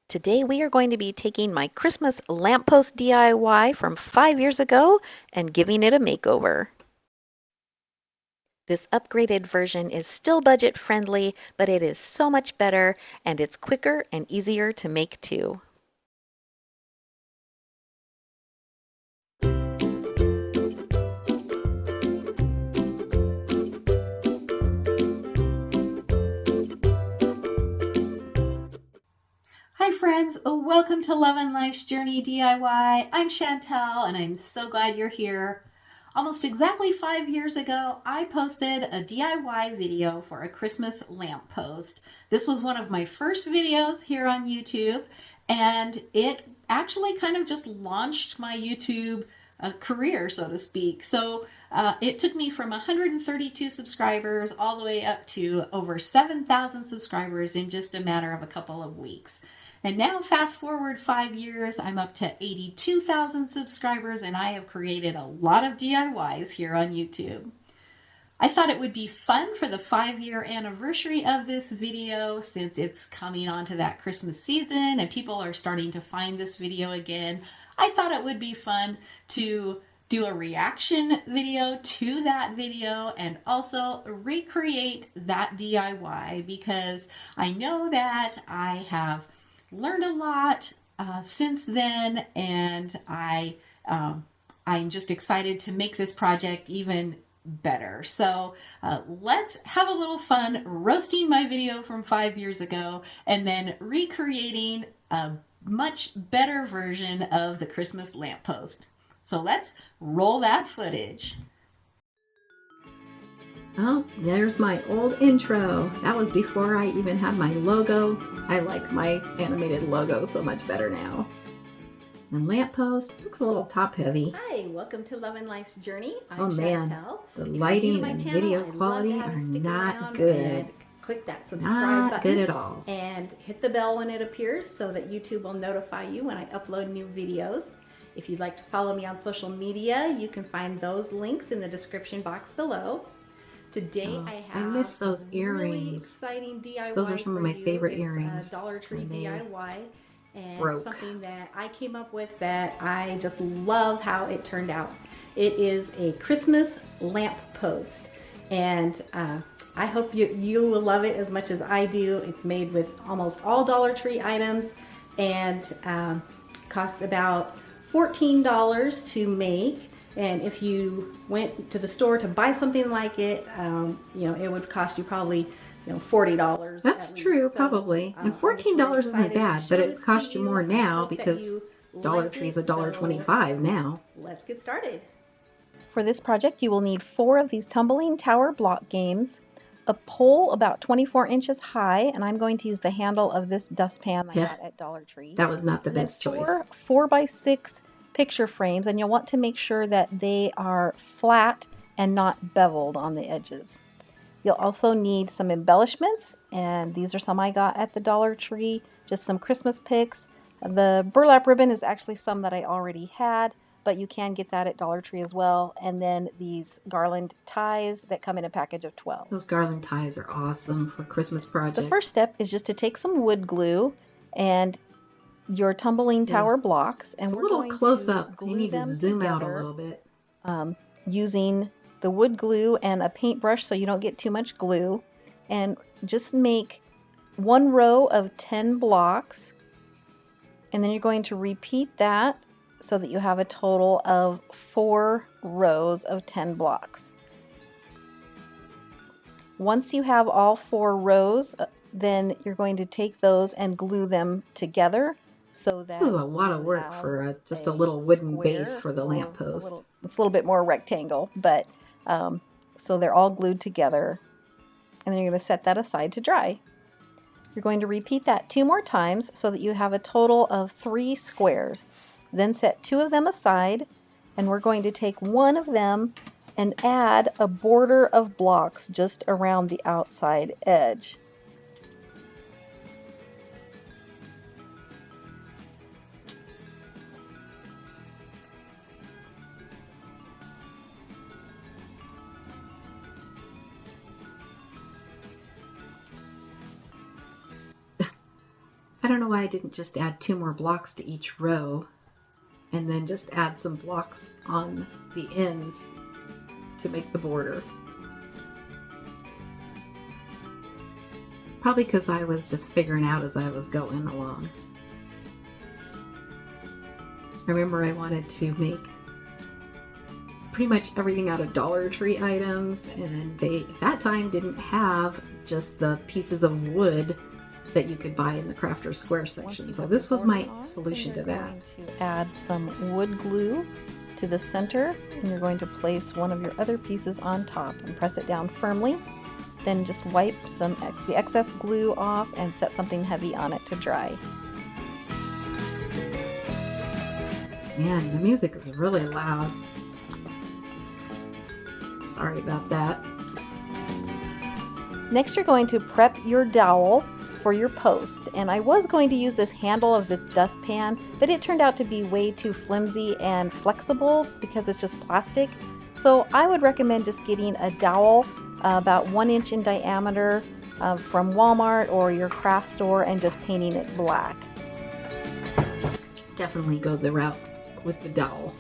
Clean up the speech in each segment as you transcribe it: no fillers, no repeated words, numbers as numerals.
Today we are going to be taking my Christmas lamppost DIY from 5 years ago and giving it a makeover. This upgraded version is still budget friendly, but it is so much better and it's quicker and easier to make too. Hi friends, welcome to Lovin' Life's Journey DIY. I'm Chantel and I'm so glad you're here. Almost exactly 5 years ago, I posted a DIY video for a Christmas lamppost. This was one of my first videos here on YouTube, and it actually kind of just launched my YouTube career, so to speak. So it took me from 132 subscribers all the way up to over 7,000 subscribers in just a matter of a couple of weeks. And now, fast forward 5 years, I'm up to 82,000 subscribers, and I have created a lot of DIYs here on YouTube. I thought it would be fun for the 5-year anniversary of this video, since it's coming on to that Christmas season and people are starting to find this video again. I thought it would be fun to do a reaction video to that video and also recreate that DIY, because I know that I have learned a lot since then, and I'm just excited to make this project even better. So let's have a little fun roasting my video from 5 years ago and then recreating a much better version of the Christmas lamppost. So let's roll that footage. Oh, there's my old intro. That was before I even had my logo. I like my animated logo so much better now. The lamppost looks a little top heavy. Hi, welcome to Lovin' Life's Journey. I'm Oh man, Chantel. the lighting and video quality are not good. Click that subscribe Not button. good at all. And hit the bell when it appears so that YouTube will notify you when I upload new videos. If you'd like to follow me on social media, you can find those links in the description box below. Today I miss those earrings. Really exciting DIY. Those are some of my favorite earrings. It's a Dollar Tree DIY, and broke. something that I came up with that I just love how it turned out. It is a Christmas lamp post, and I hope you will love it as much as I do. It's made with almost all Dollar Tree items and costs about $14 to make. And if you went to the store to buy something like it, it would cost you probably, $40. That's true, probably. And $14 isn't bad, but it costs you more now because Dollar Tree is $1.25 now. Let's get started. For this project, you will need 4 of these tumbling tower block games, a pole about 24 inches high, and I'm going to use the handle of this dustpan I got at Dollar Tree. That was not the best choice. 4x6 picture frames, and you'll want to make sure that they are flat and not beveled on the edges. You'll also need some embellishments, and these are some I got at the Dollar Tree, just some Christmas picks. The burlap ribbon is actually some that I already had, but you can get that at Dollar Tree as well. And then these garland ties that come in a package of 12. Those garland ties are awesome for Christmas projects. The first step is just to take some wood glue and your tumbling tower blocks, and it's a little close up. You need to zoom out a little bit. Using the wood glue and a paintbrush so you don't get too much glue, and just make one row of 10 blocks, and then you're going to repeat that so that you have a total of 4 rows of 10 blocks. Once you have all 4 rows, then you're going to take those and glue them together. So that this is a lot of work for just a little wooden base for the lamppost. It's a little bit more rectangle, but so they're all glued together, and then you're going to set that aside to dry. You're going to repeat that 2 more times so that you have a total of 3 squares. Then set 2 of them aside, and we're going to take one of them and add a border of blocks just around the outside edge. I don't know why I didn't just add 2 more blocks to each row and then just add some blocks on the ends to make the border. Probably because I was just figuring out as I was going along. I remember I wanted to make pretty much everything out of Dollar Tree items, and they at that time didn't have just the pieces of wood that you could buy in the Crafter's Square section. So this was my solution to that. You're going to add some wood glue to the center, and you're going to place one of your other pieces on top and press it down firmly. Then just wipe the excess glue off and set something heavy on it to dry. Man, the music is really loud. Sorry about that. Next, you're going to prep your dowel for your post, and I was going to use this handle of this dustpan, but it turned out to be way too flimsy and flexible because it's just plastic. So I would recommend just getting a dowel about 1 inch in diameter from Walmart or your craft store and just painting it black. Definitely go the route with the dowel.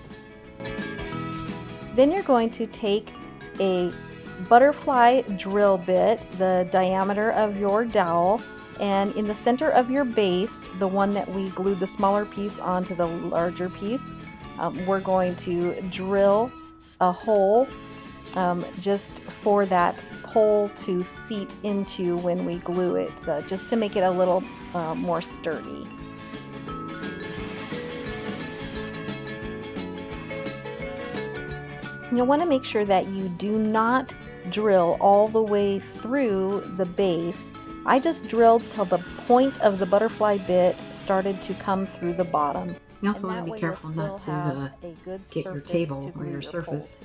Then you're going to take a butterfly drill bit, the diameter of your dowel, and in the center of your base, the one that we glued the smaller piece onto the larger piece, we're going to drill a hole just for that hole to seat into when we glue it, just to make it a little more sturdy. You'll want to make sure that you do not drill all the way through the base. I just drilled till the point of the butterfly bit started to come through the bottom. You also want to be careful not to get your table or your surface.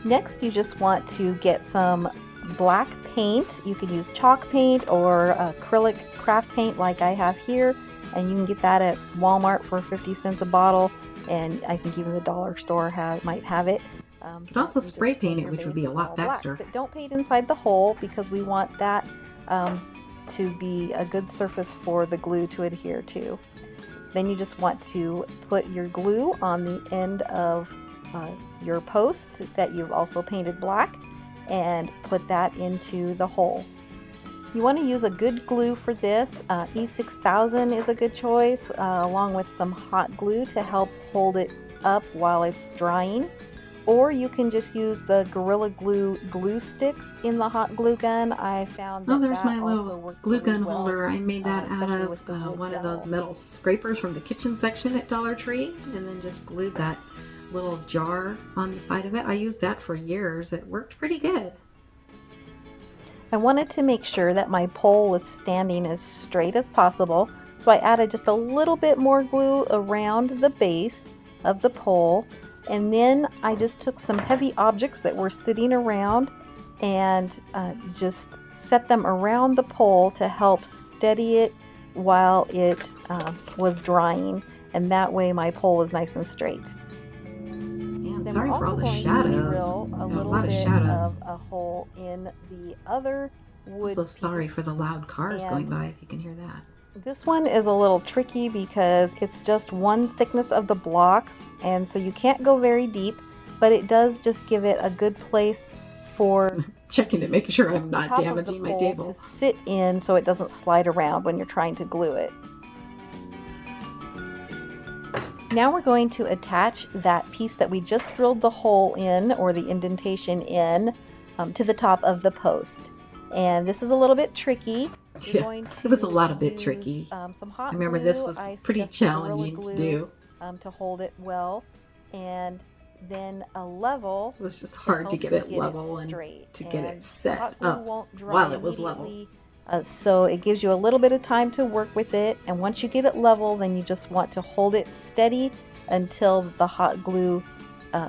Next, you just want to get some black paint. You can use chalk paint or acrylic craft paint like I have here, and you can get that at Walmart for 50 cents a bottle, and I think even the dollar store might have it. You could also spray paint it, which would be a lot faster. But don't paint inside the hole because we want that to be a good surface for the glue to adhere to. Then you just want to put your glue on the end of your post that you've also painted black and put that into the hole. You want to use a good glue for this. E6000 is a good choice, along with some hot glue to help hold it up while it's drying. Or you can just use the Gorilla Glue glue sticks in the hot glue gun. I found that there's that my also little worked glue gun really well, holder. I made that out especially of with the wood one of dowel. those metal scrapers from the kitchen section at Dollar Tree, and then just glued that little jar on the side of it. I used that for years. It worked pretty good. I wanted to make sure that my pole was standing as straight as possible, so I added just a little bit more glue around the base of the pole, and then I just took some heavy objects that were sitting around and just set them around the pole to help steady it while it was drying, and that way my pole was nice and straight. Man, Then sorry we're for all also the going to shadows. drill a little lot of bit shadows. of a hole in the other wood So sorry piece. for the loud cars going And by, if you can hear that. This one is a little tricky because it's just one thickness of the blocks, and so you can't go very deep, but it does just give it a good place for Checking to make sure I'm the not top of the damaging my pole table. to sit in so it doesn't slide around when you're trying to glue it. Now we're going to attach that piece that we just drilled the hole in, or the indentation in, to the top of the post. And this is a little bit tricky. You're going to it was a lot of bit use, tricky. Some hot I remember glue. this was I pretty suggest Gorilla challenging glue, to do. to hold it well, and then a level. It was just hard to get it level and to get it set up while it was level. So it gives you a little bit of time to work with it, and once you get it level, then you just want to hold it steady until the hot glue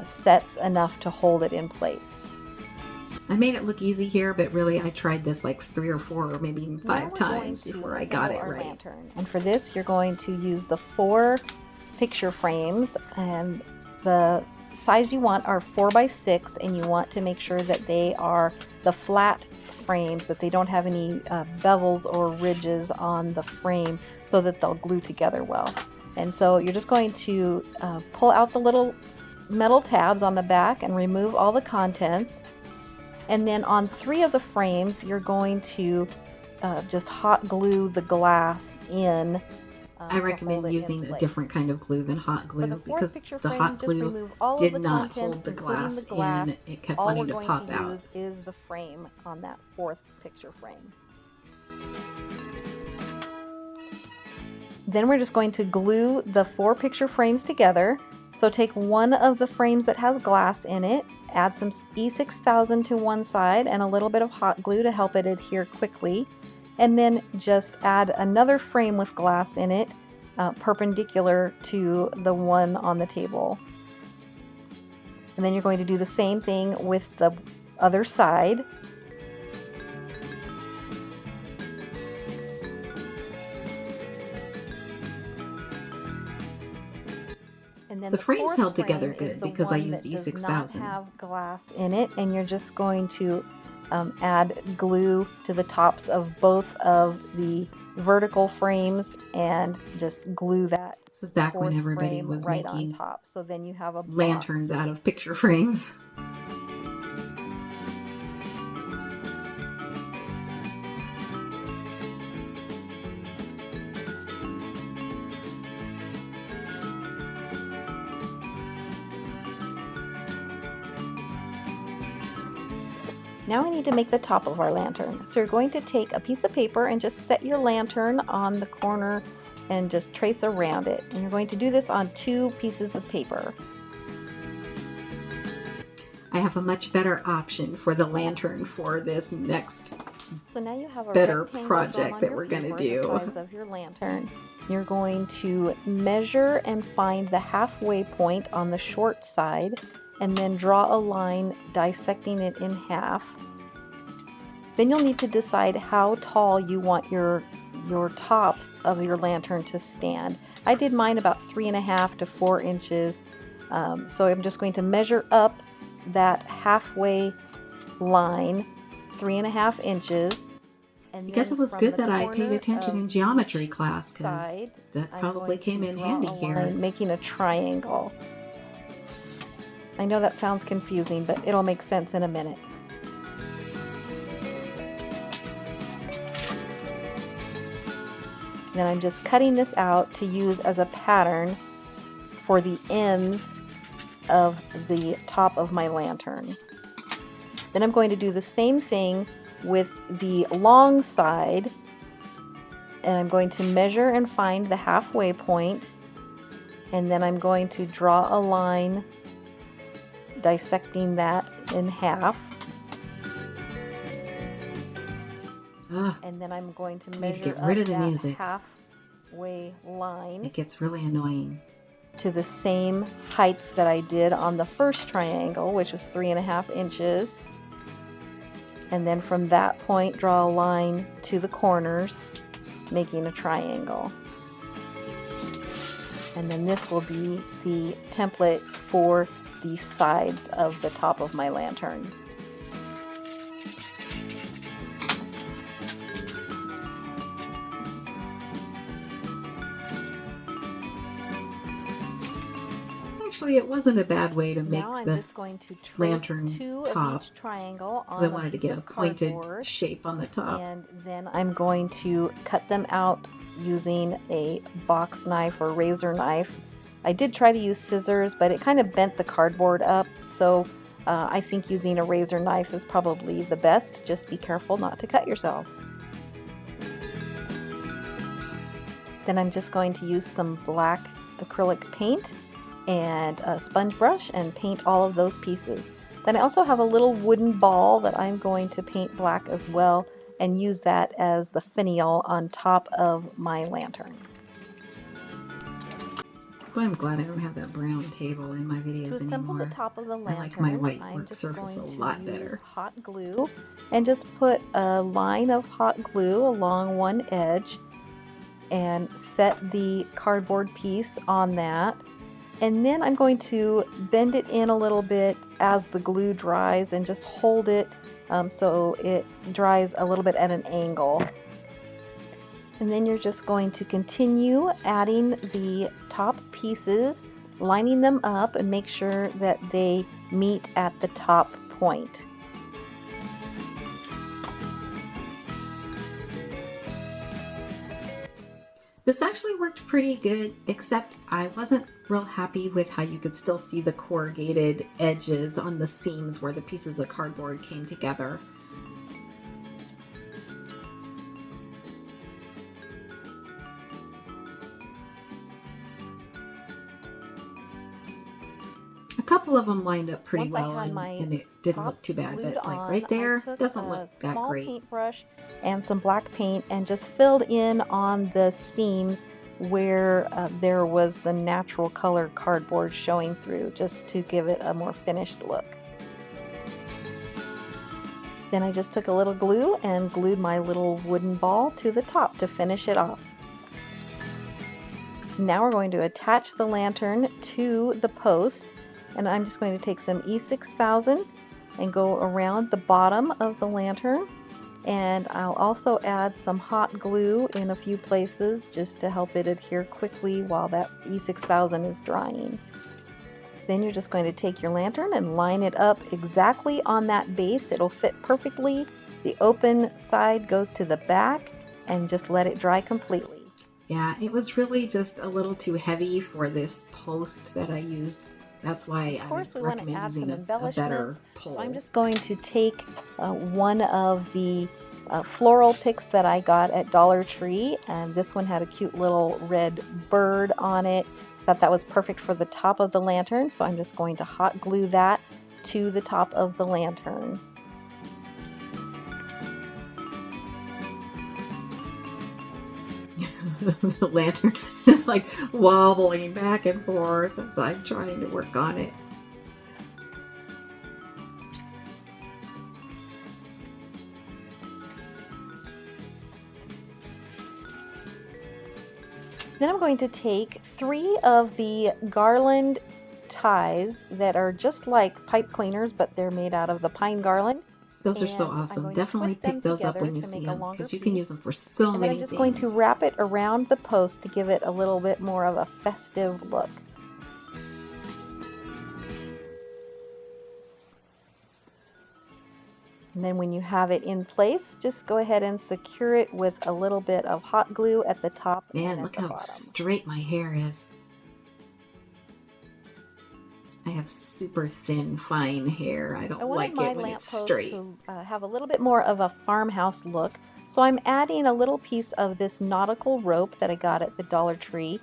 sets enough to hold it in place. I made it look easy here, but really I tried this like 3 or 4 or maybe even 5 times before I got it right. Lantern. And for this, you're going to use the 4 picture frames, and the size you want are 4 by 6, and you want to make sure that they are the flat frames, that they don't have any bevels or ridges on the frame, so that they'll glue together well. And so you're just going to pull out the little metal tabs on the back and remove all the contents. And then on 3 of the frames, you're going to just hot glue the glass in. I recommend using a different kind of glue than hot glue because the hot glue did not hold the glass in. It kept wanting to pop out. All we're going to use is the frame on that 4th picture frame. Then we're just going to glue the 4 picture frames together. So take one of the frames that has glass in it, add some E6000 to one side and a little bit of hot glue to help it adhere quickly. And then just add another frame with glass in it, perpendicular to the one on the table. And then you're going to do the same thing with the other side. And then the frames held together good because I used E6000. Does not have glass in it, and you're just going to add glue to the tops of both of the vertical frames and just glue that. This is back when everybody was right making on top. So then you have a lanterns out of picture frames. Now we need to make the top of our lantern. So you're going to take a piece of paper and just set your lantern on the corner and just trace around it. And you're going to do this on 2 pieces of paper. I have a much better option for the lantern for this next so now you have a better project that we're going to do. The size of your lantern. You're going to measure and find the halfway point on the short side, and then draw a line dissecting it in half. Then you'll need to decide how tall you want your top of your lantern to stand. I did mine about 3.5 to 4 inches. So I'm just going to measure up that halfway line, 3.5 inches. And I guess it was good that I paid attention in geometry class, because that probably came in handy here. Making a triangle. I know that sounds confusing, but it'll make sense in a minute. Then I'm just cutting this out to use as a pattern for the ends of the top of my lantern. Then I'm going to do the same thing with the long side, and I'm going to measure and find the halfway point, and then I'm going to draw a line dissecting that in half. And then I'm going to measure get rid of the that music. Halfway line. It gets really annoying. To the same height that I did on the first triangle, which was 3.5 inches. And then from that point, draw a line to the corners, making a triangle. And then this will be the template for the sides of the top of my lantern. Actually, it wasn't a bad way to make now I'm the just going to trace lantern 2 top, of each triangle on because I wanted to get a pointed cardboard, shape on the top. and then I'm going to cut them out using a box knife or razor knife. I did try to use scissors, but it kind of bent the cardboard up, so I think using a razor knife is probably the best. Just be careful not to cut yourself. Then I'm just going to use some black acrylic paint and a sponge brush and paint all of those pieces. Then I also have a little wooden ball that I'm going to paint black as well and use that as the finial on top of my lantern. Boy, I'm glad I don't have that brown table in my videos To assemble anymore. the top of the lantern, I like my white I'm work just surface a going to lot use better. hot glue and just put a line of hot glue along one edge and set the cardboard piece on that. And then I'm going to bend it in a little bit as the glue dries and just hold it so it dries a little bit at an angle. And then you're just going to continue adding the top pieces, lining them up, and make sure that they meet at the top point. This actually worked pretty good, except I wasn't real happy with how you could still see the corrugated edges on the seams where the pieces of cardboard came together. A couple of them lined up pretty well, and it didn't look too bad, but like right there, doesn't look that small great. Paintbrush and some black paint and just filled in on the seams where there was the natural color cardboard showing through, just to give it a more finished look. Then I just took a little glue and glued my little wooden ball to the top to finish it off. Now we're going to attach the lantern to the post, and I'm just going to take some E6000 and go around the bottom of the lantern, and I'll also add some hot glue in a few places just to help it adhere quickly while that E6000 is drying. Then you're just going to take your lantern and line it up exactly on that base. It'll fit perfectly. The open side goes to the back, and just let it dry completely. Yeah, it was really just a little too heavy for this post that I used. That's why I would recommend using a better pole. So I'm just going to take one of the floral picks that I got at Dollar Tree, and this one had a cute little red bird on it. Thought that was perfect for the top of the lantern, so I'm just going to hot glue that to the top of the lantern. The lantern is like wobbling back and forth as I'm trying to work on it. Then I'm going to take 3 of the garland ties that are just like pipe cleaners, but they're made out of the pine garland. Those are so awesome. Definitely pick those up when you see them, because you can use them for so many things. I'm just going to wrap it around the post to give it a little bit more of a festive look. And then when you have it in place, just go ahead and secure it with a little bit of hot glue at the top and at the bottom. Man, look how straight my hair is. I have super thin, fine hair. I don't like it when it's straight. I want my lamp post to have a little bit more of a farmhouse look, so I'm adding a little piece of this nautical rope that I got at the Dollar Tree,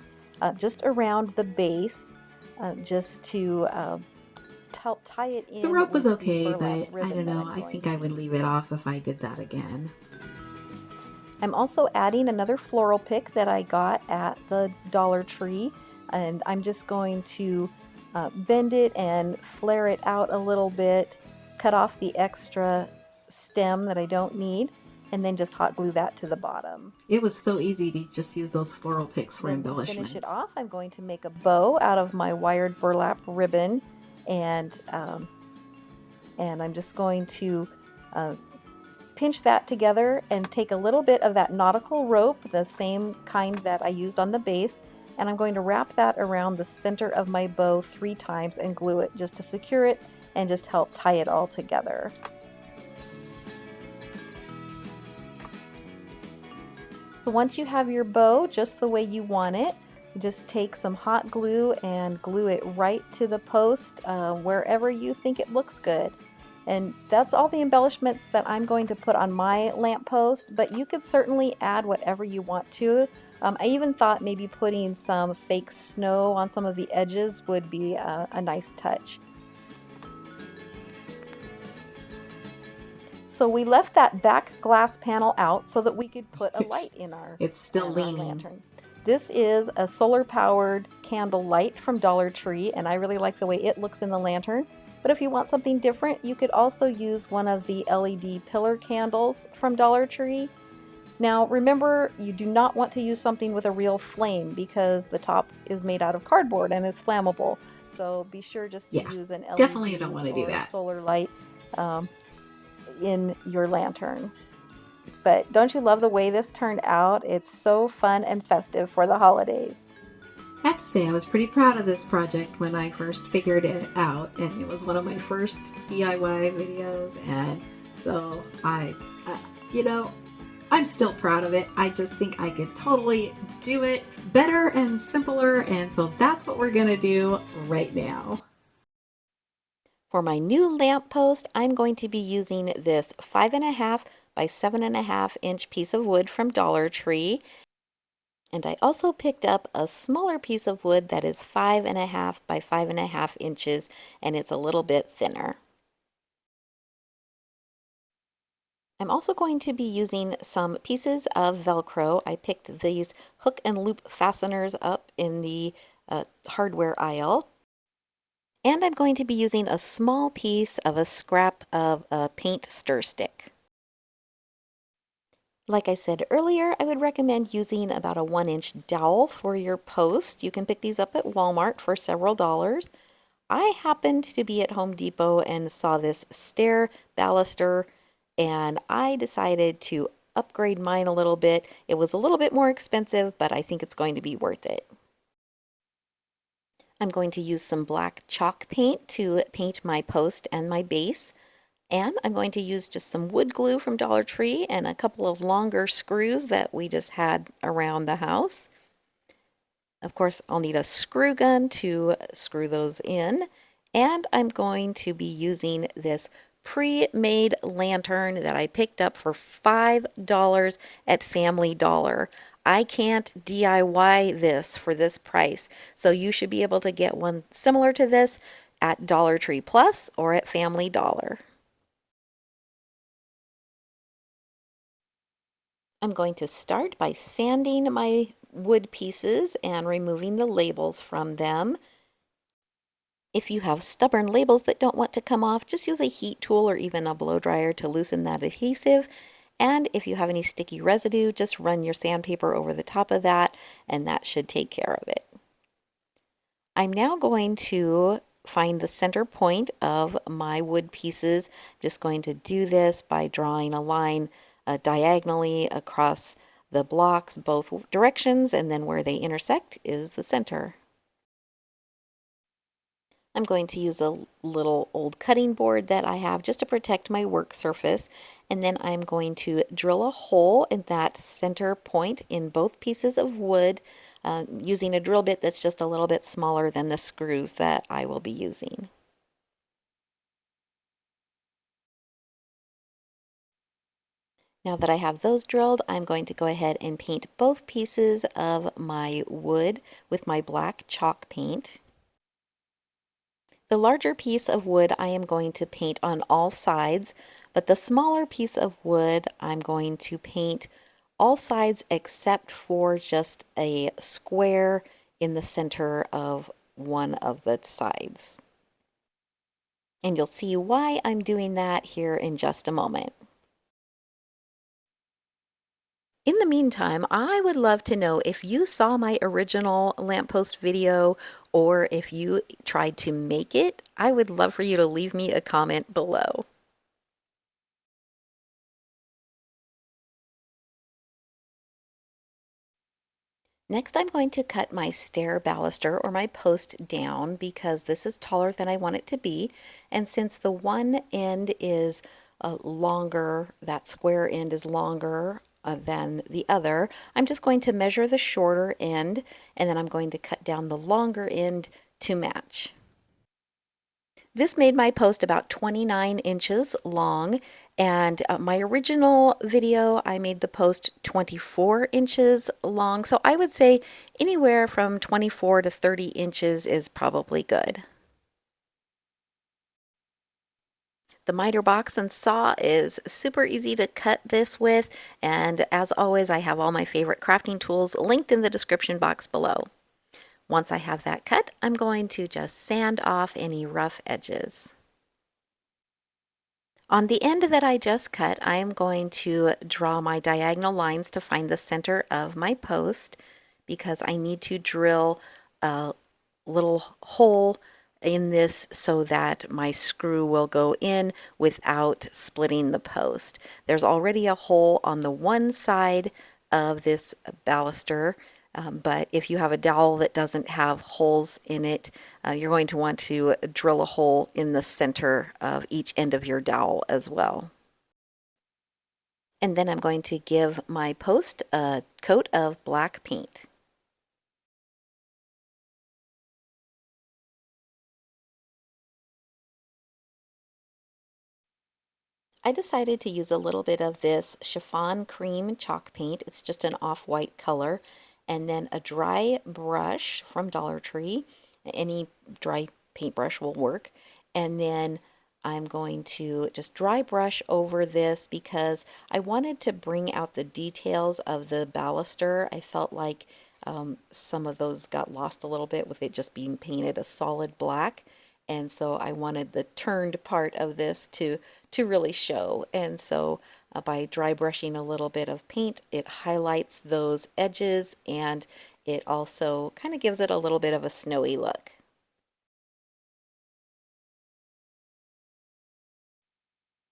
just around the base, just to tie it in. The rope was okay, but I don't know. I think I would leave it off if I did that again. I'm also adding another floral pick that I got at the Dollar Tree, and I'm just going to bend it and flare it out a little bit, cut off the extra stem that I don't need, and then just hot glue that to the bottom. It was so easy to just use those floral picks for embellishment. To finish it off, I'm going to make a bow out of my wired burlap ribbon, and I'm just going to pinch that together and take a little bit of that nautical rope, the same kind that I used on the base, and I'm going to wrap that around the center of my bow 3 times and glue it just to secure it and just help tie it all together. So once you have your bow just the way you want it, just take some hot glue and glue it right to the post wherever you think it looks good. And that's all the embellishments that I'm going to put on my lamp post, but you could certainly add whatever you want to. I even thought maybe putting some fake snow on some of the edges would be a nice touch. So we left that back glass panel out so that we could put a light in our, it's still leaning. Lantern. This is a solar-powered candle light from Dollar Tree, and I really like the way it looks in the lantern. But if you want something different, you could also use one of the LED pillar candles from Dollar Tree. Now remember, you do not want to use something with a real flame because the top is made out of cardboard and is flammable. So be sure just to use an LED definitely you don't want to do that. Solar light. in your lantern. But don't you love the way this turned out? It's so fun and festive for the holidays. I have to say, I was pretty proud of this project when I first figured it out, and it was one of my first DIY videos, and so you know, I'm still proud of it. I just think I could totally do it better and simpler, and so that's what we're gonna do right now. For my new lamp post, I'm going to be using this 5.5 by 7.5 inch piece of wood from Dollar Tree. And I also picked up a smaller piece of wood that is 5.5 by 5.5 inches, and it's a little bit thinner. I'm also going to be using some pieces of Velcro. I picked these hook and loop fasteners up in the hardware aisle. And I'm going to be using a small piece of a scrap of a paint stir stick. Like I said earlier, I would recommend using about a 1-inch dowel for your post. You can pick these up at Walmart for several dollars. I happened to be at Home Depot and saw this stair baluster, and I decided to upgrade mine a little bit. It was a little bit more expensive, but I think it's going to be worth it. I'm going to use some black chalk paint to paint my post and my base. And I'm going to use just some wood glue from Dollar Tree and a couple of longer screws that we just had around the house. Of course, I'll need a screw gun to screw those in. And I'm going to be using this pre-made lantern that I picked up for $5 at Family Dollar. I can't DIY this for this price, so you should be able to get one similar to this at Dollar Tree Plus or at Family Dollar. I'm going to start by sanding my wood pieces and removing the labels from them. If you have stubborn labels that don't want to come off, just use a heat tool or even a blow dryer to loosen that adhesive. And if you have any sticky residue, just run your sandpaper over the top of that, and that should take care of it. I'm now going to find the center point of my wood pieces. I'm just going to do this by drawing a line diagonally across the blocks both directions, and then where they intersect is the center. I'm going to use a little old cutting board that I have just to protect my work surface, and then I'm going to drill a hole in that center point in both pieces of wood using a drill bit that's just a little bit smaller than the screws that I will be using. Now that I have those drilled, I'm going to go ahead and paint both pieces of my wood with my black chalk paint. The larger piece of wood I am going to paint on all sides, but the smaller piece of wood I'm going to paint all sides except for just a square in the center of one of the sides. And you'll see why I'm doing that here in just a moment. In the meantime, I would love to know if you saw my original lamppost video or if you tried to make it. I would love for you to leave me a comment below. Next, I'm going to cut my stair baluster or my post down because this is taller than I want it to be. And since the one end is longer, that square end is longer than the other, I'm just going to measure the shorter end and then I'm going to cut down the longer end to match. This made my post about 29 inches long, and my original video, I made the post 24 inches long, so I would say anywhere from 24 to 30 inches is probably good. The miter box and saw is super easy to cut this with, and as always, I have all my favorite crafting tools linked in the description box below. Once I have that cut, I'm going to just sand off any rough edges. On the end that I just cut, I am going to draw my diagonal lines to find the center of my post because I need to drill a little hole in this so that my screw will go in without splitting the post. There's already a hole on the one side of this baluster, but if you have a dowel that doesn't have holes in it, you're going to want to drill a hole in the center of each end of your dowel as well. And then I'm going to give my post a coat of black paint. I decided to use a little bit of this chiffon cream chalk paint. It's just an off-white color. And then a dry brush from Dollar Tree. Any dry paintbrush will work. And then I'm going to just dry brush over this because I wanted to bring out the details of the baluster. I felt like some of those got lost a little bit with it just being painted a solid black. And so I wanted the turned part of this to really show. And so by dry brushing a little bit of paint, it highlights those edges and it also kind of gives it a little bit of a snowy look.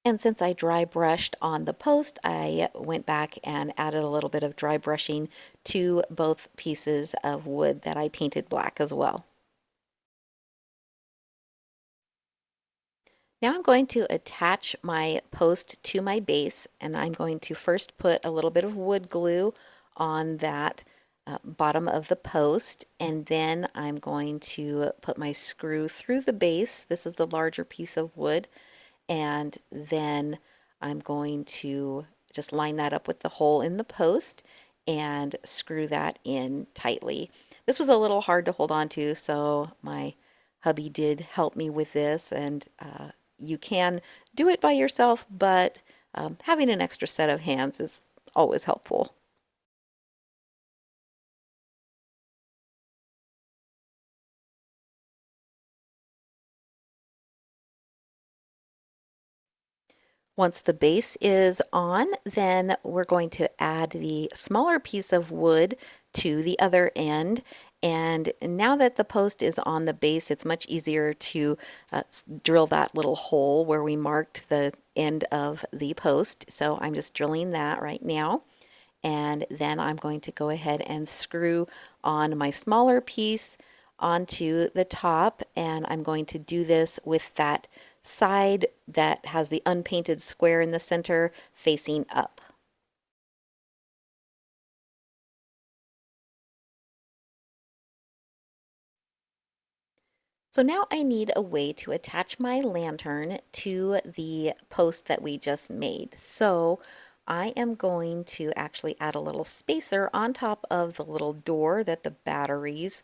And since I dry brushed on the post, I went back and added a little bit of dry brushing to both pieces of wood that I painted black as well. Now I'm going to attach my post to my base, and I'm going to first put a little bit of wood glue on that bottom of the post, and then I'm going to put my screw through the base. This is the larger piece of wood, and then I'm going to just line that up with the hole in the post and screw that in tightly. This was a little hard to hold on to, so my hubby did help me with this, and you can do it by yourself, but having an extra set of hands is always helpful. Once the base is on, then we're going to add the smaller piece of wood to the other end. And now that the post is on the base, it's much easier to drill that little hole where we marked the end of the post. So I'm just drilling that right now. And then I'm going to go ahead and screw on my smaller piece onto the top, and I'm going to do this with that side that has the unpainted square in the center facing up. So now I need a way to attach my lantern to the post that we just made. So I am going to actually add a little spacer on top of the little door that the batteries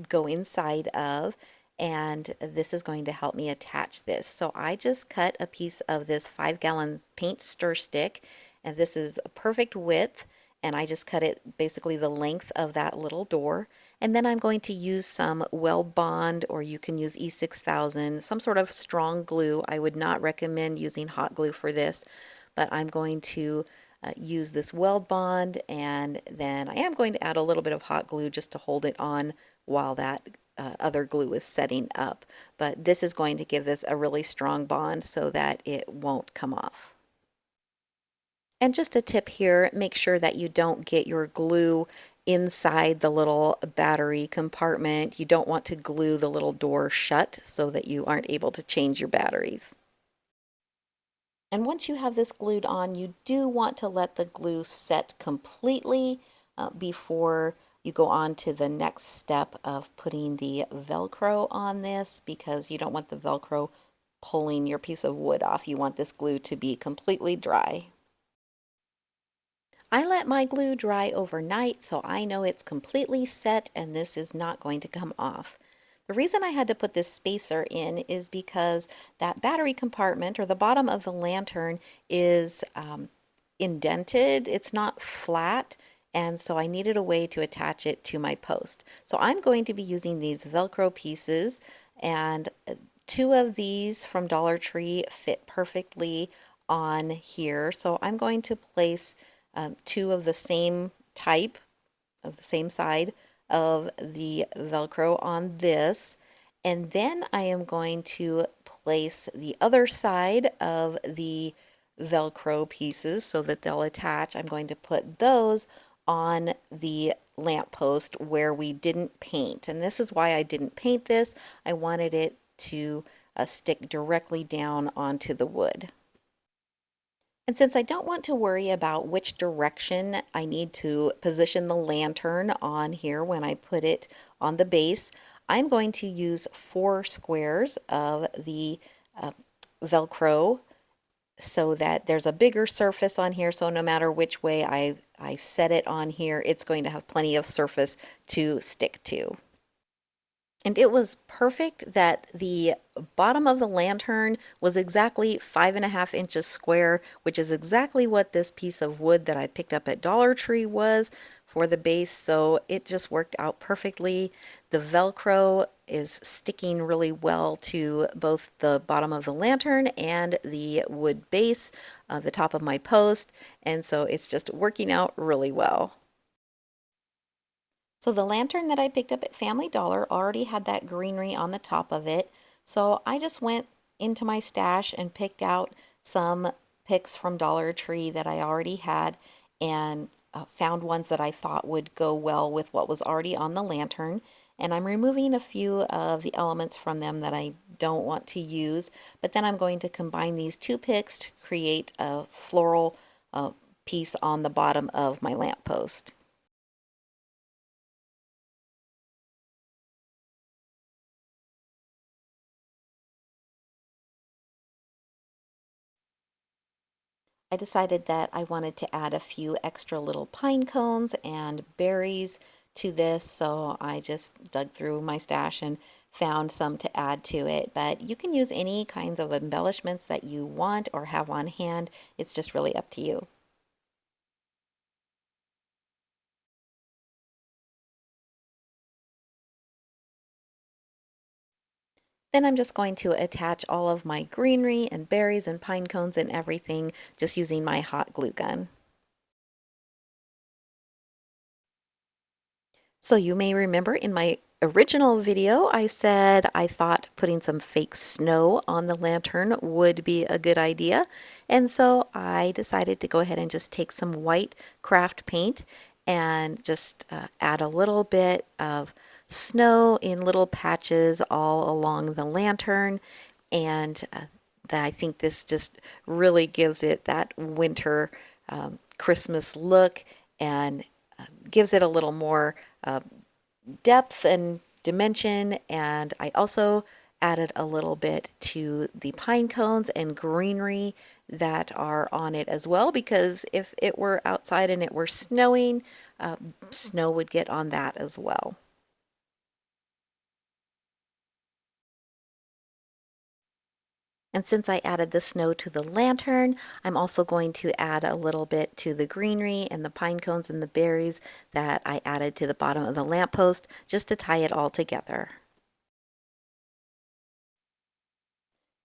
go inside of, and this is going to help me attach this. So I just cut a piece of this 5-gallon paint stir stick, and this is a perfect width, and I just cut it basically the length of that little door. And then I'm going to use some Weld Bond, or you can use E6000, some sort of strong glue. I would not recommend using hot glue for this, but I'm going to use this Weld Bond, and then I am going to add a little bit of hot glue just to hold it on while that other glue is setting up. But this is going to give this a really strong bond so that it won't come off. And just a tip here, make sure that you don't get your glue inside the little battery compartment. You don't want to glue the little door shut so that you aren't able to change your batteries. And once you have this glued on, you do want to let the glue set completely before you go on to the next step of putting the Velcro on this, because you don't want the Velcro pulling your piece of wood off. You want this glue to be completely dry. I let my glue dry overnight, so I know it's completely set and this is not going to come off. The reason I had to put this spacer in is because that battery compartment, or the bottom of the lantern, is indented. It's not flat, and so I needed a way to attach it to my post. So I'm going to be using these Velcro pieces, and 2 of these from Dollar Tree fit perfectly on here. So I'm going to place 2 of the same type, of the same side of the Velcro on this, And then I am going to place the other side of the Velcro pieces so that they'll attach. I'm going to put those on the lamppost where we didn't paint. And this is why I didn't paint this. I wanted it to stick directly down onto the wood. And since I don't want to worry about which direction I need to position the lantern on here when I put it on the base, I'm going to use 4 squares of the Velcro so that there's a bigger surface on here, so no matter which way I set it on here, it's going to have plenty of surface to stick to. And it was perfect that the bottom of the lantern was exactly 5.5 inches square, which is exactly what this piece of wood that I picked up at Dollar Tree was for the base. So it just worked out perfectly. The Velcro is sticking really well to both the bottom of the lantern and the wood base, the top of my post. And so it's just working out really well. So the lantern that I picked up at Family Dollar already had that greenery on the top of it. So I just went into my stash and picked out some picks from Dollar Tree that I already had and found ones that I thought would go well with what was already on the lantern. And I'm removing a few of the elements from them that I don't want to use. But then I'm going to combine these 2 picks to create a floral piece on the bottom of my lamppost. I decided that I wanted to add a few extra little pine cones and berries to this, so I just dug through my stash and found some to add to it. But you can use any kinds of embellishments that you want or have on hand. It's just really up to you. Then I'm just going to attach all of my greenery and berries and pine cones and everything just using my hot glue gun. So you may remember in my original video, I said I thought putting some fake snow on the lantern would be a good idea. And so I decided to go ahead and just take some white craft paint and just add a little bit of snow in little patches all along the lantern. And I think this just really gives it that winter Christmas look and gives it a little more depth and dimension. And I also added a little bit to the pine cones and greenery that are on it as well, because if it were outside and it were snowing, snow would get on that as well. And since I added the snow to the lantern, I'm also going to add a little bit to the greenery and the pine cones and the berries that I added to the bottom of the lamppost just to tie it all together.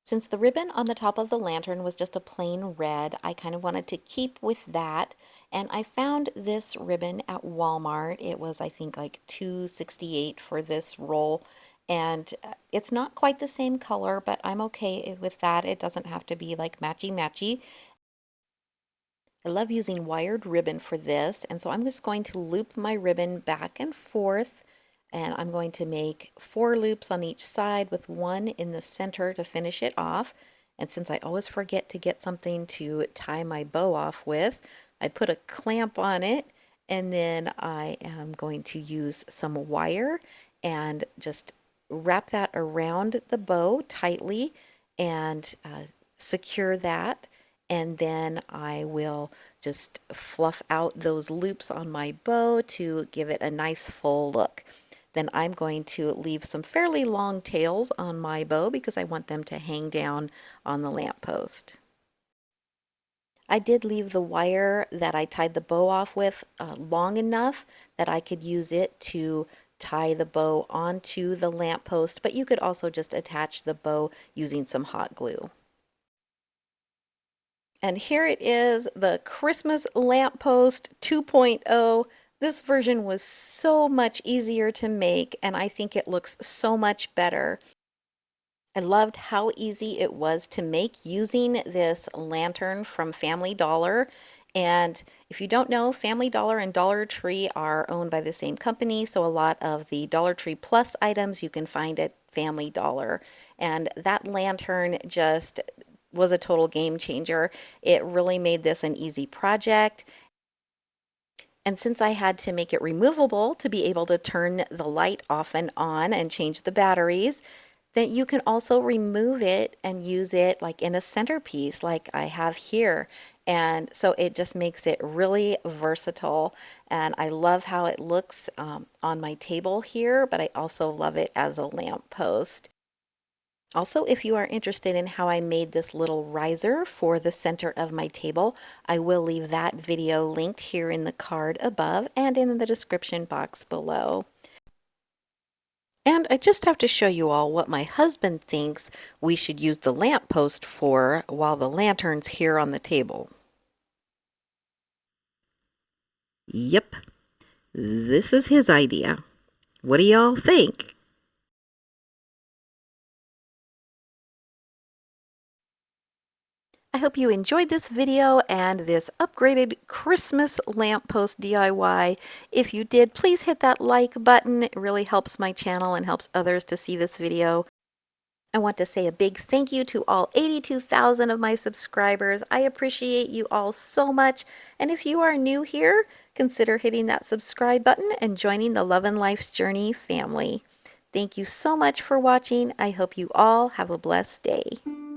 Since the ribbon on the top of the lantern was just a plain red, I kind of wanted to keep with that. And I found this ribbon at Walmart. It was, I think, like $2.68 for this roll. And it's not quite the same color, but I'm okay with that. It doesn't have to be like matchy-matchy. I love using wired ribbon for this, and so I'm just going to loop my ribbon back and forth, and I'm going to make 4 loops on each side with 1 in the center to finish it off. And since I always forget to get something to tie my bow off with, I put a clamp on it, and then I am going to use some wire and just wrap that around the bow tightly and secure that. And then I will just fluff out those loops on my bow to give it a nice full look. Then I'm going to leave some fairly long tails on my bow because I want them to hang down on the lamppost. I did leave the wire that I tied the bow off with long enough that I could use it to tie the bow onto the lamppost, but you could also just attach the bow using some hot glue. And here it is, the Christmas lamppost 2.0. This version was so much easier to make, and I think it looks so much better. I loved how easy it was to make using this lantern from Family Dollar. And if you don't know, Family Dollar and Dollar Tree are owned by the same company, so a lot of the Dollar Tree Plus items you can find at Family Dollar. And that lantern just was a total game changer. It really made this an easy project. And since I had to make it removable to be able to turn the light off and on and change the batteries, then you can also remove it and use it like in a centerpiece like I have here. And so it just makes it really versatile. And I love how it looks on my table here, but I also love it as a lamp post. Also, if you are interested in how I made this little riser for the center of my table, I will leave that video linked here in the card above and in the description box below. And I just have to show you all what my husband thinks we should use the lamp post for while the lantern's here on the table. Yep, this is his idea. What do y'all think? I hope you enjoyed this video and this upgraded Christmas lamppost DIY. If you did, please hit that like button. It really helps my channel and helps others to see this video. I want to say a big thank you to all 82,000 of my subscribers. I appreciate you all so much. And if you are new here, consider hitting that subscribe button and joining the Love and Life's Journey family. Thank you so much for watching. I hope you all have a blessed day.